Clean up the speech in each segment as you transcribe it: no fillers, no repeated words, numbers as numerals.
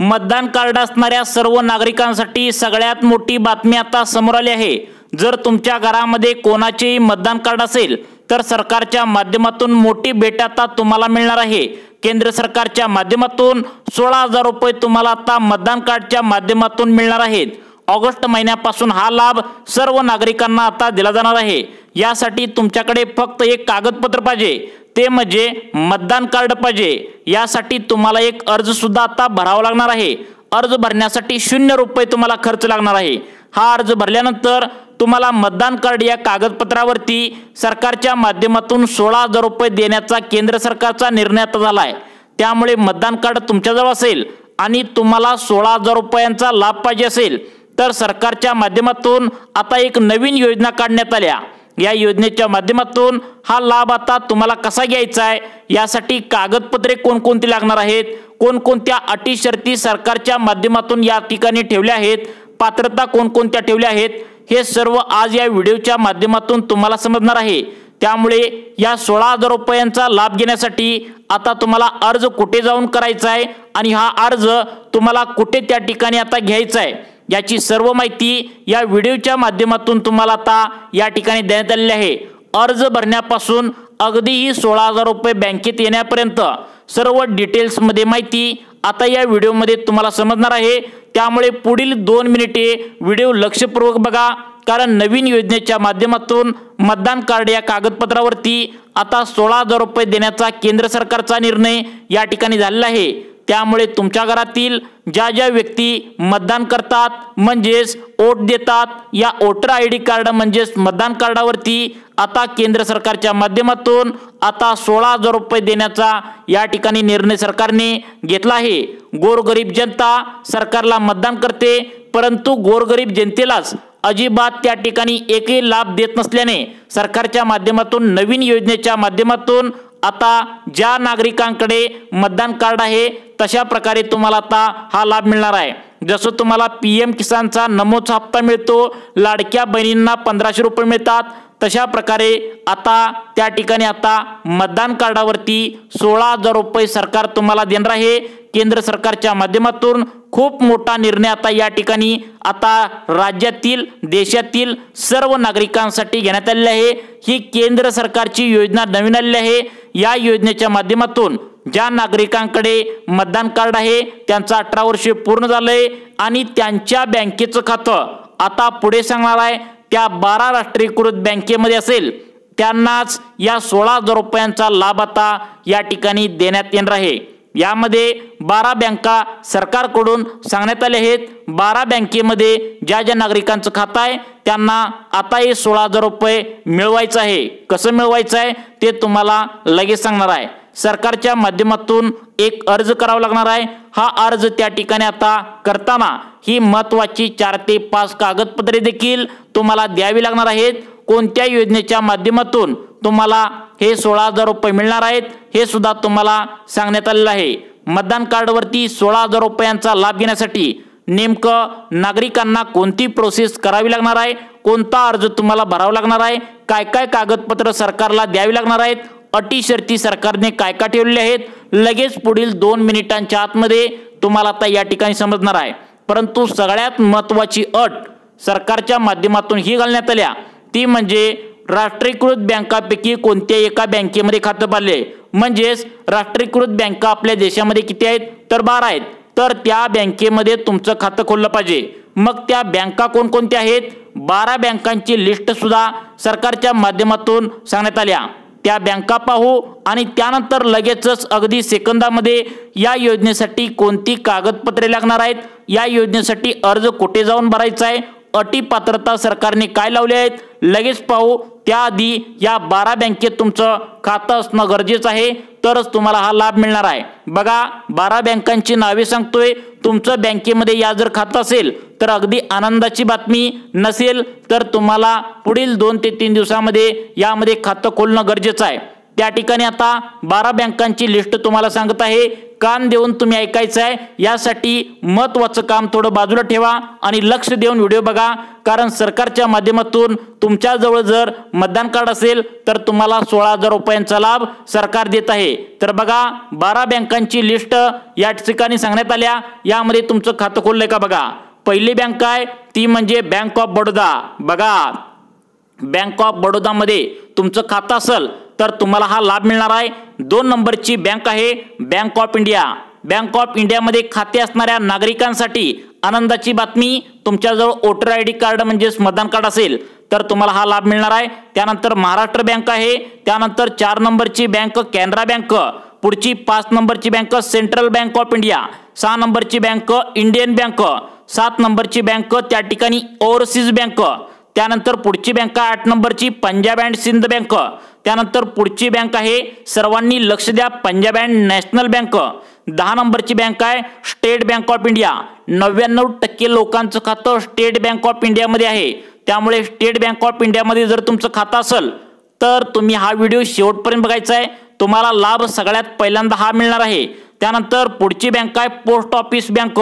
मतदान कार्ड असणाऱ्या सर्व नागरिकांसाठी सगळ्यात मोठी बातमी आता समोर आली आहे। जर तुमच्या घरामध्ये कोणाचेही मतदान कार्ड असेल तर सरकारच्या माध्यमातून मोठी भेट आता तुम्हाला मिळणार आहे। केंद्र सरकारच्या माध्यमातून 16,000 रुपये तुम्हाला आता मतदान कार्डच्या माध्यमातून मिळणार आहेत। ऑगस्ट महिन्यापासून हा लाभ सर्व नागरिकांना आता दिला जाणार आहे। यासाठी तुमच्याकडे फक्त एक कागदपत्र पाहिजे, ते म्हणजे मतदान कार्ड पाहिजे। यासाठी तुम्हाला एक अर्ज सुद्धा आता भरावा लागणार आहे। अर्ज भरण्यासाठी 0 रुपये तुम्हाला खर्च लागणार आहे। हा अर्ज भरल्यानंतर तुम्हाला मतदान कार्ड या कागदपत्रावरती सरकारच्या माध्यमातून 16,000 रुपये देण्याचा केंद्र सरकारचा निर्णय झाला आहे। त्यामुळे मतदान कार्ड तुमच्याजवळ असेल आणि तुम्हाला 16,000 रुपयांचा लाभ पाहिजे असेल तर सरकारच्या माध्यमातून आता एक नवीन योजना काढण्यात आल्या। या योजनेच्या माध्यमातून हा लाभ आता तुम्हाला कसा घ्यायचा आहे, यासाठी कागदपत्रे कोणकोणती लागणार आहेत, कोणकोणत्या अटी शर्ती सरकारच्या माध्यमातून या ठिकाणी ठेवल्या आहेत, पात्रता कोणकोणत्या ठेवल्या आहेत, हे सर्व आज या व्हिडिओच्या माध्यमातून तुम्हाला समजणार आहे। त्यामुळे या 16,000 रुपयांचा लाभ घेण्यासाठी आता तुम्हाला अर्ज कुठे जाऊन करायचा आहे आणि हा अर्ज तुम्हाला कुठे त्या ठिकाणी आता घ्यायचा आहे, याची सर्व माहिती या व्हिडिओच्या माध्यमातून तुम्हाला आता या ठिकाणी देण्यात आलेली आहे। अर्ज भरण्यापासून अगदी ही 16,000 रुपये बँकेत येण्यापर्यंत सर्व डिटेल्स मध्ये माहिती आता या व्हिडिओमध्ये तुम्हाला समजणार आहे। त्यामुळे पुढील 2 मिनिटे व्हिडिओ लक्षपूर्वक बघा, कारण नवीन योजनेच्या माध्यमातून मतदान कार्ड या कागदपत्रावरती आता 16,000 रुपये देण्याचा केंद्र सरकारचा निर्णय या ठिकाणी झालेला आहे। त्यामुळे तुमच्या घरातील ज्या व्यक्ती मतदान करतात म्हणजेच वोट देतात, या वोटर आयडी कार्ड म्हणजेच मतदान कार्डावरती आता केंद्र सरकारच्या माध्यमातून आता 16,000 रुपये देण्याचा या ठिकाणी निर्णय सरकारने घेतला आहे। गोरगरीब जनता सरकारला मतदान करते, परंतु गोरगरीब जनतेलाच अजिबात त्या ठिकाणी एकही लाभ देत नसल्याने सरकारच्या माध्यमातून नवीन योजनेच्या माध्यमातून आता ज्या नागरिकांकडे मतदान कार्ड आहे तशा प्रकारे तुम्हाला आता हा लाभ मिळणार आहे। जसं तुम्हाला PM किसानचा नमोचा हप्ता मिळतो, लाडक्या बहिणींना 1500 रुपये मिळतात, तशा प्रकारे आता त्या ठिकाणी आता मतदान कार्डावरती 16,000 रुपये सरकार तुम्हाला देणार आहे। केंद्र सरकारच्या माध्यमातून खूप मोठा निर्णय आता या ठिकाणी आता राज्यातील देशातील सर्व नागरिकांसाठी घेण्यात आलेला आहे। ही केंद्र सरकारची योजना नवीन आलेली आहे। या योजनेच्या माध्यमातून ज्या नागरिकांकडे मतदान कार्ड आहे त्यांचा 18 वर्षे पूर्ण झालंय आणि त्यांच्या बँकेचं खातं आता पुढे सांगणार आहे त्या 12 राष्ट्रीयकृत बँकेमध्ये असेल त्यांनाच या 16,000 रुपयांचा लाभ आता या ठिकाणी देण्यात येणार आहे। यामध्ये 12 बँका सरकारकडून सांगण्यात आले आहेत। 12 बँकेमध्ये ज्या नागरिकांचं खातं आहे त्यांना आता हे 16,000 रुपये मिळवायचं आहे। कसं मिळवायचं आहे ते तुम्हाला लगेच सांगणार आहे। सरकारच्या माध्यमातून एक अर्ज करावा लागणार आहे। हा अर्ज त्या ठिकाणी आता करताना ही महत्त्वाची 4 ते 5 कागदपत्रे देखील तुम्हाला द्यावी लागणार आहेत। कोणत्या योजनेच्या माध्यमातून तुम्हाला हे 16,000 रुपये मिळणार आहेत हे सुद्धा तुम्हाला सांगण्यात आलेलं आहे। मतदान कार्डवरती 16,000 रुपयांचा लाभ घेण्यासाठी नेमकं नागरिकांना कोणती प्रोसेस करावी लागणार आहे, कोणता अर्ज तुम्हाला भरावा लागणार आहे, काय काय कागदपत्र सरकारला द्यावी लागणार आहेत, अटी शर्ती सरकारने काय काय ठेवलेले आहेत, लगेच पुढील 2 मिनिटांच्या आतमध्ये तुम्हाला आता या ठिकाणी समजणार आहे। परंतु सगळ्यात महत्त्वाची अट सरकारच्या माध्यमातून ही घालण्यात आल्या ती म्हणजे राष्ट्रीयकृत बँकांपैकी कोणत्या एका बँकेमध्ये खातं पाडले, म्हणजेच राष्ट्रीयकृत बँका आपल्या देशामध्ये किती आहेत तर 12 आहेत, तर त्या बँकेमध्ये तुमचं खातं खोललं पाहिजे। मग त्या बँका कोणकोणत्या आहेत, 12 बँकांची लिस्ट सुद्धा सरकारच्या माध्यमातून सांगण्यात आल्या। त्या बँका पाहू आणि त्यानंतर लगेचच अगदी सेकंदामध्ये या योजनेसाठी कोणती कागदपत्रे लागणार आहेत, या योजनेसाठी अर्ज कुठे जाऊन भरायचा आहे, अटी पात्रता सरकारने काय लावले आहेत लगेच पाहू। त्याआधी या 12 बँकेत तुमचं खातं असणं गरजेचं आहे, तरच तुम्हाला हा लाभ मिळणार आहे। बघा 12 बँकांची नावे सांगतोय, तुमचं बँकेमध्ये या जर खातं असेल तर अगदी आनंदाची बातमी, नसेल तर तुम्हाला पुढील 2 ते 3 दिवसामध्ये यामध्ये खातं खोलणं गरजेचं आहे। त्या ठिकाणी आता 12 बँकांची लिस्ट तुम्हाला सांगत आहे। कान देऊन तुम्ही ऐकायचं आहे, यासाठी महत्त्वाचं काम थोडं बाजूला ठेवा आणि लक्ष देऊन व्हिडिओ बघा, कारण सरकारच्या माध्यमातून तुमच्याजवळ जर मतदान कार्ड असेल तर तुम्हाला 16,000 रुपयांचा लाभ सरकार देत आहे। तर बघा 12 बँकांची लिस्ट या ठिकाणी सांगण्यात आल्या, यामध्ये तुमचं खातं खोललंय का बघा। पहिली बँक आहे ती म्हणजे बँक ऑफ बडोदा। बघा बँक ऑफ बडोदा मध्ये तुमचं खातं असेल तर तुम्हाला हा लाभ मिळणार आहे। 2 नंबरची बँक आहे bank of India. Bank of इंडियामध्ये खाते असणाऱ्या नागरिकांसाठी आनंदाची बातमी, तुमच्याजवळ वोटर ID कार्ड म्हणजेच मतदान कार्ड असेल तर तुम्हाला हा लाभ मिळणार आहे। त्यानंतर महाराष्ट्र बँक आहे, त्यानंतर 4 नंबरची बँक कॅनरा बँक, पुढची 5 नंबरची bank central bank of India, 6 नंबरची बँक इंडियन बँक, 7 नंबरची बँक त्या ठिकाणी ओव्हरसीज बँक, त्यानंतर पुढची बँक 8 नंबरची पंजाब अँड सिंध बँक, त्यानंतर पुढची बँक आहे सर्वांनी लक्ष द्या पंजाब अँड नॅशनल बँक, 10 नंबरची बँक आहे स्टेट बँक ऑफ इंडिया। 99% लोकांचं खातं स्टेट बँक ऑफ इंडियामध्ये आहे, त्यामुळे स्टेट बँक ऑफ इंडियामध्ये जर तुमचं खातं असेल तर तुम्ही हा व्हिडिओ शेवटपर्यंत बघायचा आहे, तुम्हाला लाभ सगळ्यात पहिल्यांदा हा मिळणार आहे। त्यानंतर पुढची बँक आहे पोस्ट ऑफिस बँक,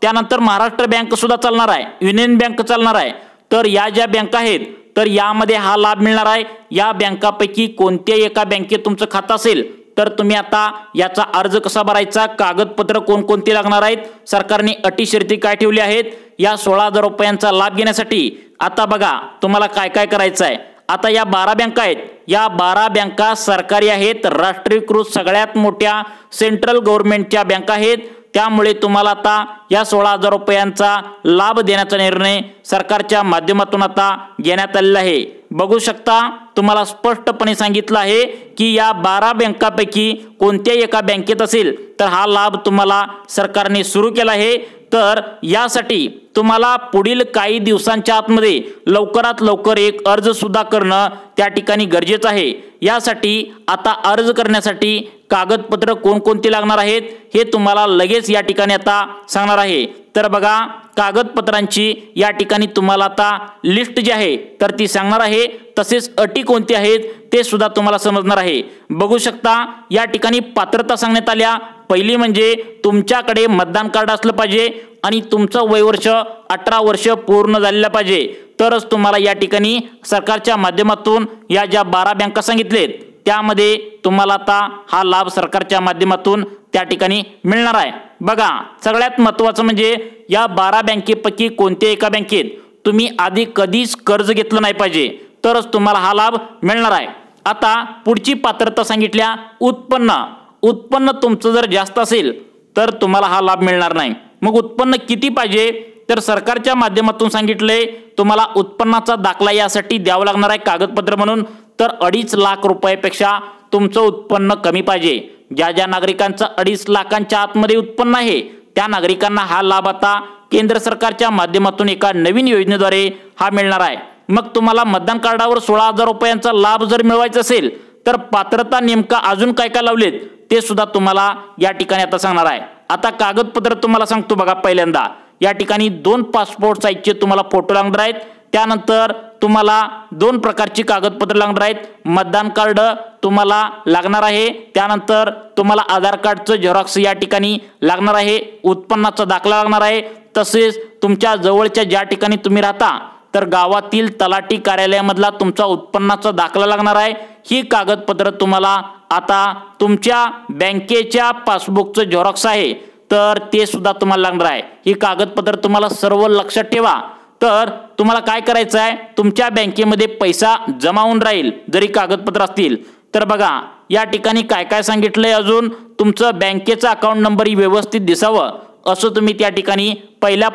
त्यानंतर महाराष्ट्र बँक सुद्धा चालणार आहे, युनियन बँक चालणार आहे। तर या ज्या बँक आहेत तर यामध्ये हा लाभ मिळणार आहे। या बँकापैकी कोणत्याही एका बँकेत तुमचं खातं असेल तर तुम्ही आता याचा अर्ज कसा भरायचा, कागदपत्र कोणकोणती लागणार आहेत, सरकारने अटी शर्ती काय ठेवल्या आहेत, या 16,000 रुपयांचा लाभ घेण्यासाठी आता बघा तुम्हाला काय काय करायचं आहे। आता या 12 बँका आहेत, या 12 बँका सरकारी आहेत, राष्ट्रीयकृत सगळ्यात मोठ्या सेंट्रल गव्हर्नमेंटच्या बँका आहेत, त्यामुळे तुम्हाला आता या 16,000 रुपयांचा लाभ देण्याचा निर्णय सरकारच्या माध्यमातून आता घेण्यात आलेला आहे। बघू शकता तुम्हाला स्पष्टपणे सांगितलं आहे की या 12 बँकापैकी कोणत्याही एका बँकेत असेल तर हा लाभ तुम्हाला सरकारने सुरू केला आहे। तर यासाठी तुम्हाला पुढील काही दिवसांच्या आतमध्ये लवकरात लवकर एक अर्ज सुद्धा करणं त्या ठिकाणी गरजेचं आहे। यासाठी आता अर्ज करण्यासाठी कागदपत्र कोणकोणती लागणार आहेत हे तुम्हाला लगेच या ठिकाणी आता सांगणार आहे। तर बघा कागदपत्रांची या ठिकाणी तुम्हाला आता लिस्ट जी आहे तर ती सांगणार आहे, तसेच अटी कोणती आहेत ते सुद्धा तुम्हाला समजणार आहे। बघू शकता या ठिकाणी पात्रता सांगण्यात आल्या। पहिली म्हणजे तुमच्याकडे मतदान कार्ड असलं पाहिजे आणि तुमचं वयवर्ष 18 वर्ष पूर्ण झालेलं पाहिजे, तरच तुम्हाला या ठिकाणी सरकारच्या माध्यमातून या ज्या 12 बँका सांगितलेत त्यामध्ये तुम्हाला आता हा लाभ सरकारच्या माध्यमातून त्या ठिकाणी मिळणार आहे। बघा सगळ्यात महत्त्वाचं म्हणजे या 12 बँकेपैकी कोणत्या एका बँकेत तुम्ही आधी कधीच कर्ज घेतलं नाही पाहिजे, तरच तुम्हाला हा लाभ मिळणार आहे। आता पुढची पात्रता सांगितल्या उत्पन्न तुमचं जर जास्त असेल तर तुम्हाला हा लाभ मिळणार नाही। मग उत्पन्न किती पाहिजे तर सरकारच्या माध्यमातून सांगितले तुम्हाला उत्पन्नाचा दाखला यासाठी द्यावा लागणार आहे कागदपत्र म्हणून, तर 2.5 लाख रुपयापेक्षा तुमचं उत्पन्न कमी पाहिजे। ज्या ज्या नागरिकांचं 2.5 लाखांच्या आतमध्ये उत्पन्न आहे त्या नागरिकांना हा लाभ आता केंद्र सरकारच्या माध्यमातून एका नवीन योजनेद्वारे हा मिळणार आहे। मग तुम्हाला मतदान कार्डावर 16,000 रुपयांचा लाभ जर मिळवायचा असेल तर पात्रता नेमका अजून काय काय लावलेत ते सुद्धा तुम्हाला या ठिकाणी आता सांगणार आहे। आता कागदपत्र तुम्हाला सांगतो बघा, पहिल्यांदा या ठिकाणी 2 पासपोर्ट साईजचे तुम्हाला फोटो लागणार आहेत, त्यानंतर तुम्हाला 2 प्रकारची कागदपत्र लागणार आहेत, मतदान कार्ड तुम्हाला लागणार आहे, त्यानंतर तुम्हाला आधार कार्डचं झेरॉक्स या ठिकाणी लागणार आहे, उत्पन्नाचा दाखला लागणार आहे, तसेच तुमच्या जवळच्या ज्या ठिकाणी तुम्ही राहता तर गावातील तलाठी कार्यालयामधला तुमचा उत्पन्नाचा दाखला लागणार आहे। ही कागदपत्र तुम्हाला आता तुमच्या बँकेच्या पासबुकचं झेरॉक्स आहे तर ते सुद्धा तुम्हाला लागणार आहे। ही कागदपत्र तुम्हाला सर्व लक्षात ठेवा। तर तुम्हाला काय करायचं आहे, तुमच्या बँकेमध्ये पैसा जमा होऊन राहील जरी कागदपत्र असतील तर बघा या ठिकाणी काय काय सांगितलंय, अजून तुमचं बँकेचा अकाउंट नंबर व्यवस्थित दिसावं असं तुम्ही त्या ठिकाणी पहिल्या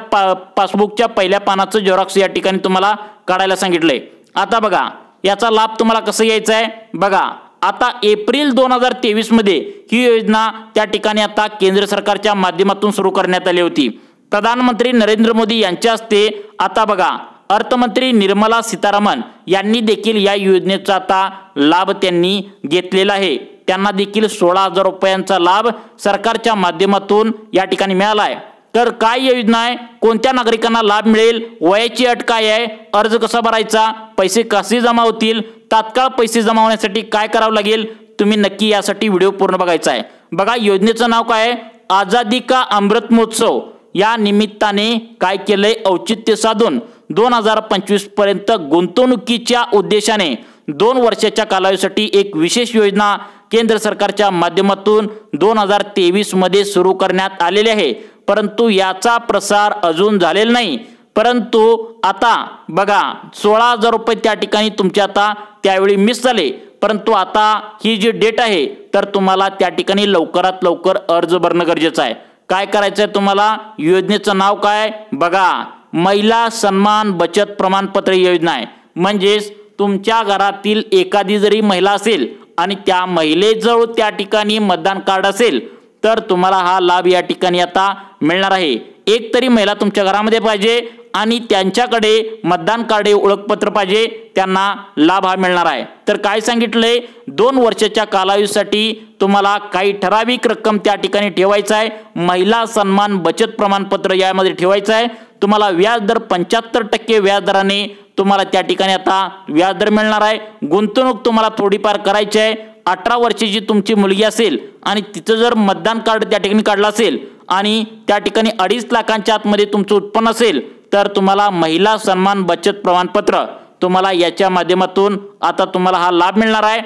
पासबुकच्या पहिल्या पानाचं झेरॉक्स या ठिकाणी तुम्हाला काढायला सांगितलंय। आता बघा याचा लाभ तुम्हाला कसं घ्यायचा आहे, बघा आता एप्रिल 2023 मध्ये ही योजना त्या ठिकाणी आता केंद्र सरकारच्या माध्यमातून सुरू करण्यात आली होती। प्रधानमंत्री नरेंद्र मोदी यांच्या हस्ते आता बघा अर्थमंत्री निर्मला सीतारामन यांनी देखील या योजनेचा आता लाभ त्यांनी घेतलेला आहे। त्यांना देखील 16,000 रुपयांचा लाभ सरकारच्या माध्यमातून या ठिकाणी मिळाला आहे। तर काय योजना आहे, कोणत्या नागरिकांना लाभ मिळेल, वयाची अट काय आहे, अर्ज कसा भरायचा, पैसे कसे जमा होतील, तात्काळ पैसे जमा होण्यासाठी काय करावं लागेल तुम्ही नक्की यासाठी व्हिडिओ पूर्ण बघायचा आहे। बघा योजनेचं नाव काय आहे, आझादी का अमृत महोत्सव। या निमित्ताने काय केलंय, औचित्य साधून 2025 पर्यंत गुंतवणुकीच्या उद्देशाने 2 वर्षाच्या कालावधीसाठी एक विशेष योजना केंद्र सरकारच्या माध्यमातून 2023 मध्ये सुरू करण्यात आलेली आहे। परंतु याचा प्रसार अजून झालेला नाही। परंतु आता बघा 16,000 रुपये त्या ठिकाणी तुमचे आता त्यावेळी मिस झाले। परंतु आता ही जी डेट आहे तर तुम्हाला त्या ठिकाणी लवकरात लवकर अर्ज भरणं गरजेचं आहे। काय करायचं आहे तुम्हाला, योजनेचं नाव काय बघा, महिला सन्मान बचत प्रमाणपत्र योजना आहे। म्हणजेच तुमच्या घरातील एखादी जरी महिला असेल आणि त्या महिलेजवळ त्या ठिकाणी मतदान कार्ड असेल तर तुम्हाला हा लाभ या ठिकाणी आता मिळणार आहे। एक तरी महिला तुमच्या घरामध्ये पाहिजे आणि त्यांच्याकडे मतदान कार्ड ओळखपत्र पाहिजे, त्यांना लाभ हा मिळणार आहे। तर काय सांगितलंय, 2 वर्षाच्या कालावधीसाठी तुम्हाला काही ठराविक रक्कम त्या ठिकाणी ठेवायचं आहे। महिला सन्मान बचत प्रमाणपत्र यामध्ये ठेवायचं आहे। तुम्हाला व्याजदर 75% व्याजदराने तुम्हाला त्या ठिकाणी आता व्याजदर मिळणार आहे। गुंतवणूक तुम्हाला थोडीफार करायची आहे। 18 वर्षाची तुमची मुलगी असेल आणि तिचं जर मतदान कार्ड त्या ठिकाणी काढलं असेल आणि त्या ठिकाणी 2.5 लाखांच्या आतमध्ये तुमचं उत्पन्न असेल तर तुम्हाला महिला सन्मान बचत प्रमाणपत्र तुम्हाला याच्या माध्यमातून आता तुम्हाला हा लाभ मिळणार आहे।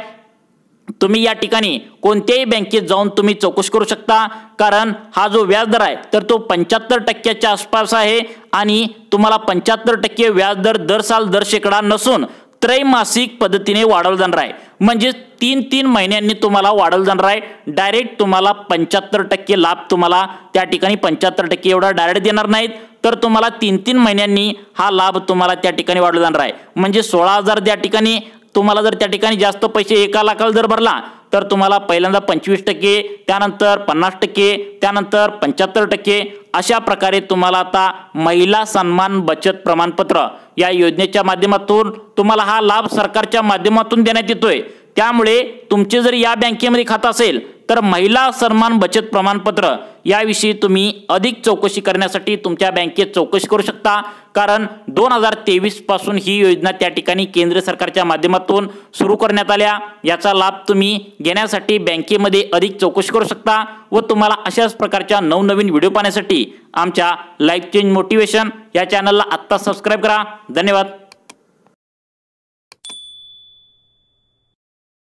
तुम्ही या ठिकाणी कोणत्याही बँकेत जाऊन तुम्ही चौकशी करू शकता, कारण हा जो व्याजदर आहे तर तो 75% आसपास आहे आणि तुम्हाला 75% व्याजदर दर साल दर शेकडा नसून त्रैमासिक पद्धतीने वाढवलं जाणार आहे। म्हणजे 3-3 महिन्यांनी तुम्हाला वाढवलं जाणार आहे। डायरेक्ट तुम्हाला 75% लाभ तुम्हाला त्या ठिकाणी 75% एवढा डायरेक्ट देणार नाहीत, तर तुम्हाला 3-3 महिन्यांनी हा लाभ तुम्हाला त्या ठिकाणी वाढवला जाणार आहे। म्हणजे 16,000 त्या ठिकाणी तुम्हाला जर त्या ठिकाणी जास्त पैसे 1 लाखाला जर भरला तर तुम्हाला पहिल्यांदा 25%, त्यानंतर 50%, त्यानंतर 75%, अशा प्रकारे तुम्हाला आता महिला सन्मान बचत प्रमाणपत्र या योजनेच्या माध्यमातून तुम्हाला हा लाभ सरकारच्या माध्यमातून देण्यात येतोय। त्यामुळे तुमचे जर या बँकेमध्ये खातं असेल तर महिला सन्मान बचत प्रमाणपत्र याविषयी तुम्ही अधिक चौकशी करण्यासाठी तुमच्या बँकेत चौकशी करू शकता, कारण 2023 पासून ही योजना त्या ठिकाणी केंद्र सरकारच्या माध्यमातून सुरू करण्यात आल्या। याचा लाभ तुम्ही घेण्यासाठी बँकेमध्ये अधिक चौकशी करू शकता व तुम्हाला अशाच प्रकारच्या नवनवीन व्हिडिओ पाहण्यासाठी आमच्या लाईफ चेंज मोटिवेशन या चॅनलला आत्ता सबस्क्राईब करा। धन्यवाद।